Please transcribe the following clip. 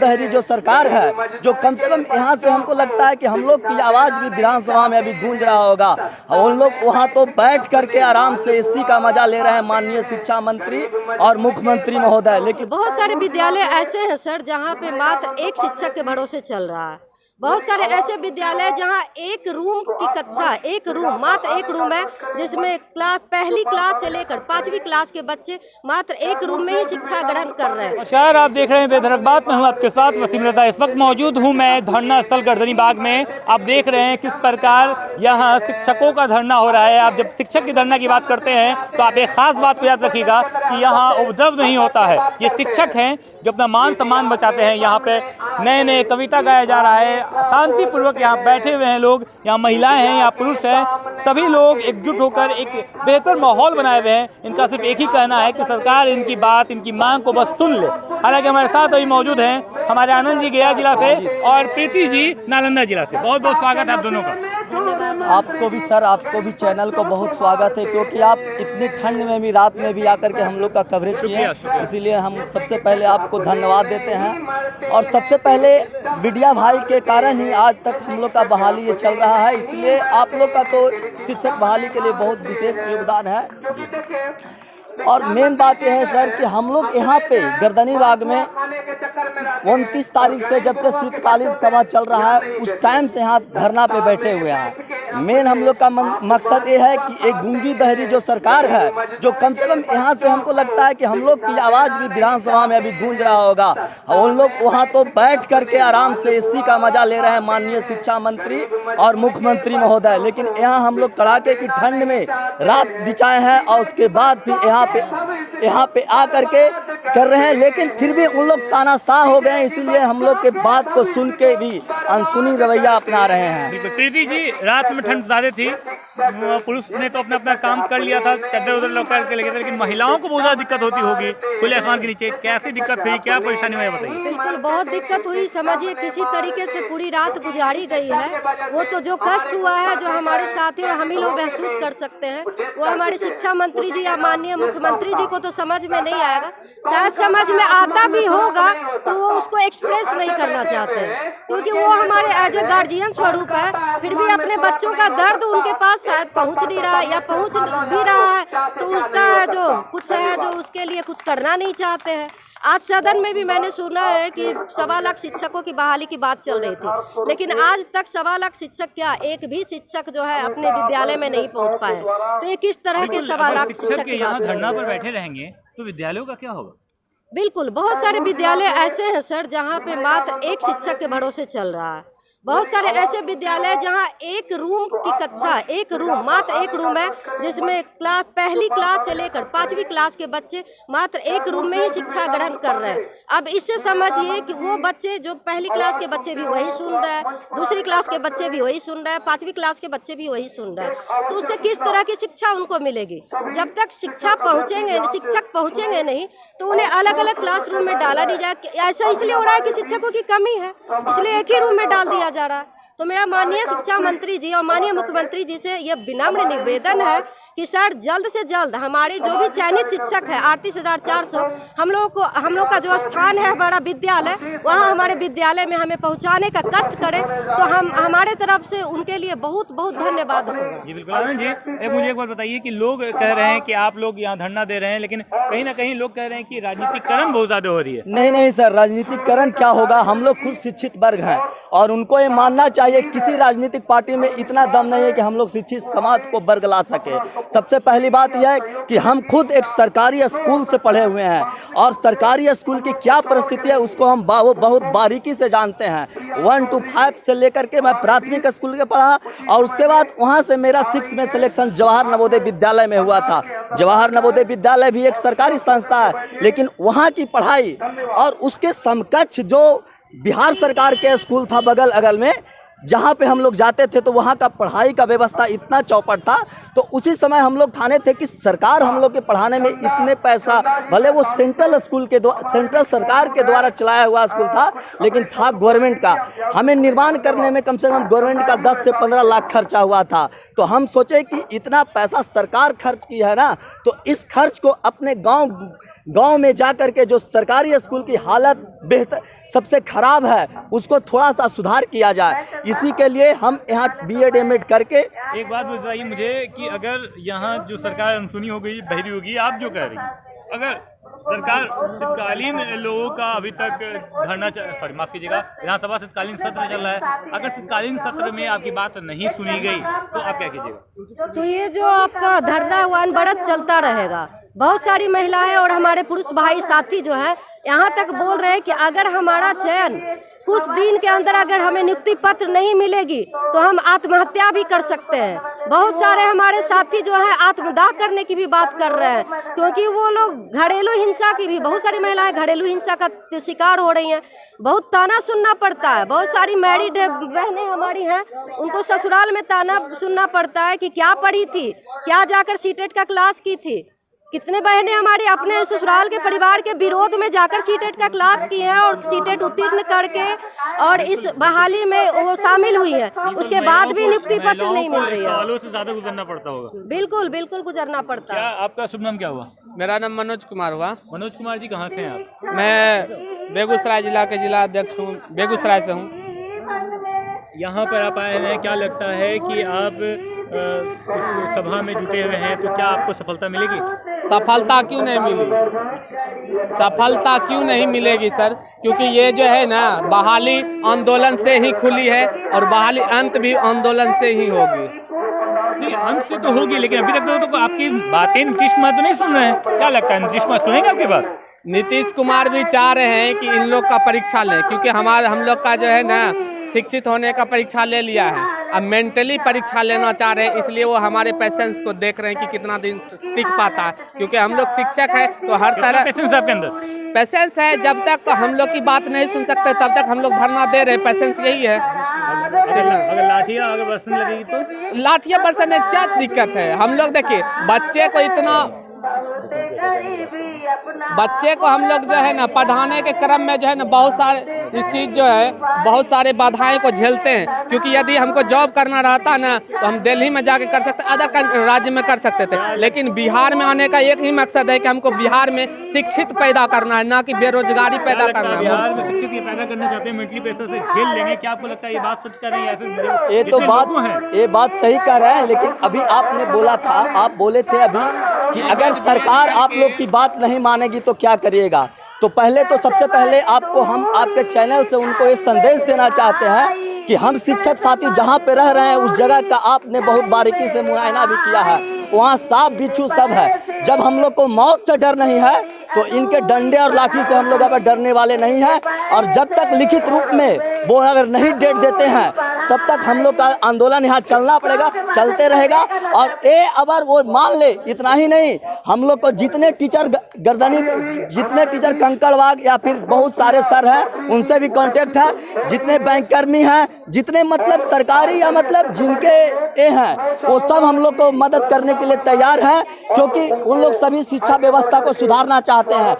बहरी जो सरकार है, जो कम से कम यहाँ से हमको लगता है कि हम लोग की आवाज़ भी विधानसभा में अभी गूंज रहा होगा। उन लोग वहाँ तो बैठ करके आराम से एसी का मजा ले रहे हैं माननीय शिक्षा मंत्री और मुख्यमंत्री महोदय। लेकिन बहुत सारे विद्यालय ऐसे हैं सर जहाँ पे मात्र एक शिक्षक के भरोसे चल रहा है। बहुत सारे ऐसे विद्यालय जहाँ एक रूम की कक्षा, एक रूम, मात्र एक रूम है, जिसमें पहली क्लास से लेकर 5वीं क्लास के बच्चे मात्र एक रूम में ही शिक्षा ग्रहण कर रहे हैं। नमस्कार, आप देख रहे हैं बेधड़क बात। मैं हूं आपके साथ वसीम रजा। इस वक्त मौजूद हूं मैं धरना स्थल गर्दनी बाग में। आप देख रहे हैं किस प्रकार यहाँ शिक्षकों का धरना हो रहा है। आप जब शिक्षक की धरना की बात करते हैं तो आप एक खास बात को याद रखिएगा कि यहाँ उपद्रव नहीं होता है। ये शिक्षक हैं जो अपना मान सम्मान बचाते हैं। यहाँ पे नए नए कविता गाया जा रहा है, शांतिपूर्वक यहाँ बैठे हुए हैं लोग, यहाँ महिलाएं हैं, यहाँ पुरुष हैं, सभी लोग एकजुट होकर एक बेहतर माहौल बनाए हुए हैं। इनका सिर्फ एक ही कहना है कि सरकार इनकी बात, इनकी मांग को बस सुन ले। हालांकि हमारे साथ अभी मौजूद हैं हमारे आनंद जी गया जिला से और प्रीति जी नालंदा जिला से। बहुत बहुत स्वागत है आप दोनों का। आपको भी सर, आपको भी चैनल को बहुत स्वागत है, क्योंकि आप इतनी ठंड में भी, रात में भी आकर के हम लोग का कवरेज किए, इसीलिए हम सबसे पहले आपको धन्यवाद देते हैं। और सबसे पहले मीडिया भाई के कारण ही आज तक हम लोग का बहाली ये चल रहा है, इसलिए आप लोग का तो शिक्षक बहाली के लिए बहुत विशेष योगदान है। और मेन बात यह है सर कि हम लोग यहाँ पे गर्दनी बाग में 29 तारीख से, जब से शीतकालीन सभा चल रहा है, उस टाइम से यहाँ धरना पे बैठे हुए हैं। मेन हम लोग का मकसद ये है कि एक गूंगी बहरी जो सरकार है, जो कम से कम यहाँ से हमको लगता है कि हम लोग की आवाज़ भी विधानसभा में अभी गूंज रहा होगा। उन लोग वहाँ तो बैठ करके आराम से एसी का मजा ले रहे हैं माननीय शिक्षा मंत्री और मुख्यमंत्री महोदय। लेकिन यहाँ हम लोग कड़ाके की ठंड में रात बिताए हैं और उसके बाद भी यहाँ पे आ करके कर रहे हैं, लेकिन फिर भी उन लोग तानाशाह हो गए, इसीलिए हम लोग के बात को सुन के भी अनसुनी रवैया अपना रहे हैं। प्रीति जी, रात में ठंड ज्यादा थी, पुरुष ने तो अपना काम कर लिया था, चादर उधर लगा के लेके थे, लेकिन महिलाओं को बहुत ज्यादा दिक्कत होती होगी खुले आसमान के नीचे। कैसी दिक्कत हुई, क्या परेशानी हुई बताइए। बिल्कुल बहुत दिक्कत हुई, समझिए किसी तरीके से पूरी रात गुजारी गई है। वो तो जो कष्ट हुआ है, जो हमारे साथी और हम ही लोग महसूस कर सकते हैं, वो हमारे शिक्षा मंत्री जी या माननीय मुख्यमंत्री जी को तो समझ में नहीं आएगा। शायद समझ में आता भी होगा तो वो उसको एक्सप्रेस नहीं करना चाहते हैं, क्योंकि वो हमारे एज ए गार्जियन स्वरूप है। फिर भी अपने बच्चों का दर्द उनके पास शायद पहुंच नहीं रहा है, या पहुंच भी रहा है तो उसका जो कुछ है, जो उसके लिए कुछ करना नहीं चाहते हैं। आज सदन में भी मैंने सुना है कि 1.25 लाख शिक्षकों की बहाली की बात चल रही थी, लेकिन आज तक 1.25 लाख शिक्षक क्या, एक भी शिक्षक जो है अपने विद्यालय में नहीं पहुंच पाए। तो ये किस तरह के 1.25 लाख शिक्षक की बात है। धरना पर बैठे रहेंगे तो विद्यालयों का क्या होगा। बिल्कुल, बहुत सारे विद्यालय ऐसे हैं सर जहाँ पे मात्र एक शिक्षक के भरोसे चल रहा है। बहुत सारे ऐसे विद्यालय जहाँ एक रूम की कक्षा, एक रूम, मात्र एक रूम है, जिसमें पहली क्लास से लेकर 5वीं क्लास के बच्चे मात्र एक रूम में ही शिक्षा ग्रहण कर रहे हैं। अब इससे समझिए कि वो बच्चे, जो पहली क्लास के बच्चे भी वही सुन रहे हैं, दूसरी क्लास के बच्चे भी वही सुन रहे हैं, 5वीं क्लास के बच्चे भी वही सुन रहे हैं, तो उससे किस तरह की शिक्षा उनको मिलेगी। जब तक शिक्षक पहुँचेंगे नहीं तो उन्हें अलग अलग क्लासरूम में डाला नहीं जाए। ऐसा इसलिए हो रहा है कि शिक्षकों की कमी है, इसलिए एक ही रूम में डाल दिया जा रहा है। तो मेरा माननीय शिक्षा मंत्री जी और माननीय मुख्यमंत्री जी से यह विनम्र निवेदन है कि सर जल्द से जल्द हमारे जो भी चयनित शिक्षक है 38,400, हम लोग का जो स्थान है हमारा विद्यालय, वहाँ हमारे विद्यालय में हमें पहुँचाने का कष्ट करें, तो हम हमारे तरफ से उनके लिए बहुत बहुत धन्यवाद होगा। जी बिल्कुल आनंद जी, मुझे एक बार बताइए कि लोग कह रहे हैं कि आप लोग यहाँ धरना दे रहे हैं, लेकिन कहीं ना कहीं लोग कह रहे हैं कि राजनीतिकरण बहुत ज्यादा हो रही है। नहीं सर, राजनीतिकरण क्या होगा, हम लोग खुद शिक्षित वर्ग हैं और उनको ये मानना चाहिए किसी राजनीतिक पार्टी में इतना दम नहीं है कि हम लोग शिक्षित समाज को वर्ग ला सके। सबसे पहली बात यह है कि हम खुद एक सरकारी स्कूल से पढ़े हुए हैं और सरकारी स्कूल की क्या परिस्थिति है उसको हम बहुत बारीकी से जानते हैं। 1 to 5 से लेकर के मैं प्राथमिक स्कूल के पढ़ा और उसके बाद वहाँ से मेरा 6 में सिलेक्शन जवाहर नवोदय विद्यालय में हुआ था। जवाहर नवोदय विद्यालय भी एक सरकारी संस्था है, लेकिन वहाँ की पढ़ाई और उसके समकक्ष जो बिहार सरकार के स्कूल था बगल अगल में, जहाँ पे हम लोग जाते थे तो वहाँ का पढ़ाई का व्यवस्था इतना चौपट था, तो उसी समय हम लोग ठाने थे कि सरकार हम लोग के पढ़ाने में इतने पैसा, भले वो सेंट्रल सरकार के द्वारा चलाया हुआ स्कूल था, लेकिन था गवर्नमेंट का। हमें निर्माण करने में कम से कम गवर्नमेंट का 10 से 15 लाख खर्चा हुआ था। तो हम सोचे कि इतना पैसा सरकार खर्च की है ना, तो इस खर्च को अपने गांव में जा कर के जो सरकारी स्कूल की हालत बेहतर सबसे ख़राब है उसको थोड़ा सा सुधार किया जाए। इसी के लिए हम यहाँ BEd MAd करके। एक बात बताइए मुझे कि अगर यहाँ जो सरकार अनसुनी हो गई, बहरी होगी, आप जो कह रही हैं, अगर सरकार शीतकालीन लोगों का अभी तक धरना, सॉरी माफ कीजिएगा, विधानसभा शीतकालीन सत्र चल रहा है, अगर शीतकालीन सत्र में आपकी बात नहीं सुनी गई तो आप क्या कीजिएगा? तो ये जो आपका धरना अनवरत चलता रहेगा। बहुत सारी महिलाएं और हमारे पुरुष भाई साथी जो है यहाँ तक बोल रहे हैं कि अगर हमारा चयन कुछ दिन के अंदर अगर हमें नियुक्ति पत्र नहीं मिलेगी तो हम आत्महत्या भी कर सकते हैं। बहुत सारे हमारे साथी जो है आत्मदाह करने की भी बात कर रहे हैं, क्योंकि वो लोग घरेलू हिंसा की भी, बहुत सारी महिलाएं घरेलू हिंसा का शिकार हो रही हैं। बहुत ताना सुनना पड़ता है। बहुत सारी मैरिड बहनें हमारी हैं, उनको ससुराल में ताना सुनना पड़ता है कि क्या पढ़ी थी, क्या जाकर सीटेट का क्लास की थी। कितने बहनें हमारी अपने ससुराल के परिवार के विरोध में जाकर सीटेट का क्लास की हैं और सीटेट उत्तीर्ण करके और इस बहाली में वो शामिल हुई है, उसके बाद भी नियुक्ति पत्र नहीं मिल रही है। सालों से ज्यादा गुजरना पड़ता होगा। बिल्कुल बिल्कुल गुजरना पड़ता है। क्या आपका शुभ नाम क्या हुआ? मेरा नाम मनोज कुमार हुआ। मनोज कुमार जी, कहाँ से हैं आप? मैं बेगूसराय जिला के जिला अध्यक्ष हूँ, बेगूसराय से हूँ। यहाँ पर आप आए हैं, क्या लगता है कि आप इस सभा में जुटे हुए हैं, तो क्या आपको सफलता मिलेगी? सफलता क्यों नहीं मिली? सफलता क्यों नहीं मिलेगी सर? क्योंकि ये जो है ना, बहाली आंदोलन से ही खुली है और बहाली अंत भी आंदोलन से ही होगी। नहीं, अंत से तो होगी, लेकिन अभी तक तो आपकी बातें नीतीश कुमार तो नहीं सुन रहे हैं। क्या लगता है नीतीश कुमार सुनेंगे आपकी बात? नीतीश कुमार भी चाह रहे हैं कि इन लोग का परीक्षा लें, क्योंकि हम लोग का जो है ना शिक्षित होने का परीक्षा ले लिया है, अब मेंटली परीक्षा लेना चाह रहे हैं। इसलिए वो हमारे पेशेंस को देख रहे हैं कि कितना दिन टिक पाता है, क्योंकि हम लोग शिक्षक है तो हर तरह पेशेंस आपके अंदर पेशेंस है। जब तक हम लोग की बात नहीं सुन सकते तब तक हम लोग धरना दे रहे हैं। पेशेंस यही है। अगर लाठियाँ अगर बरसने लगेगी तो? लाठियाँ बरसने क्या दिक्कत है? हम लोग देखिए बच्चे को हम लोग जो है ना पढ़ाने के क्रम में जो है ना बहुत सारे इस चीज़ जो है बहुत सारे बाधाएं को झेलते हैं, क्योंकि यदि हमको जॉब करना रहता ना तो हम दिल्ली में जाके कर सकते, अदर राज्य में कर सकते थे। लेकिन बिहार में आने का एक ही मकसद है कि हमको बिहार में शिक्षित पैदा करना है, ना कि बेरोजगारी पैदा करना है। बिहार में शिक्षित ये पैदा करना चाहते हैं, मेंटली प्रेशर से झेल लेंगे। क्या आपको लगता है ये बात सच कर रही है? ऐसे ये बात सही कह रहे हैं, लेकिन अभी आपने बोला था, आप बोले थे अभी कि अगर सरकार आप लोग की बात नहीं मानेगी तो क्या करिएगा। तो पहले तो सबसे पहले आपको हम आपके चैनल से उनको ये संदेश देना चाहते हैं कि हम शिक्षक साथी जहाँ पे रह रहे हैं उस जगह का आपने बहुत बारीकी से मुआयना भी किया है, वहाँ सांप बिच्छू सब है। जब हम लोग को मौत से डर नहीं है तो इनके डंडे और लाठी से हम लोग अगर डरने वाले नहीं हैं। और जब तक लिखित रूप में वो अगर नहीं डेट देते हैं तब तक हम लोग का आंदोलन यहाँ चलना पड़ेगा, चलते रहेगा। और अगर वो मान ले, इतना ही नहीं, हम लोग को जितने टीचर जितने टीचर कंकड़बाग या फिर बहुत सारे सर हैं उनसे भी कांटेक्ट है, जितने बैंककर्मी हैं, जितने मतलब सरकारी या मतलब जिनके हैं वो सब हम लोग को मदद करने के लिए तैयार हैं, क्योंकि उन लोग सभी शिक्षा व्यवस्था को सुधारना चाहते हैं।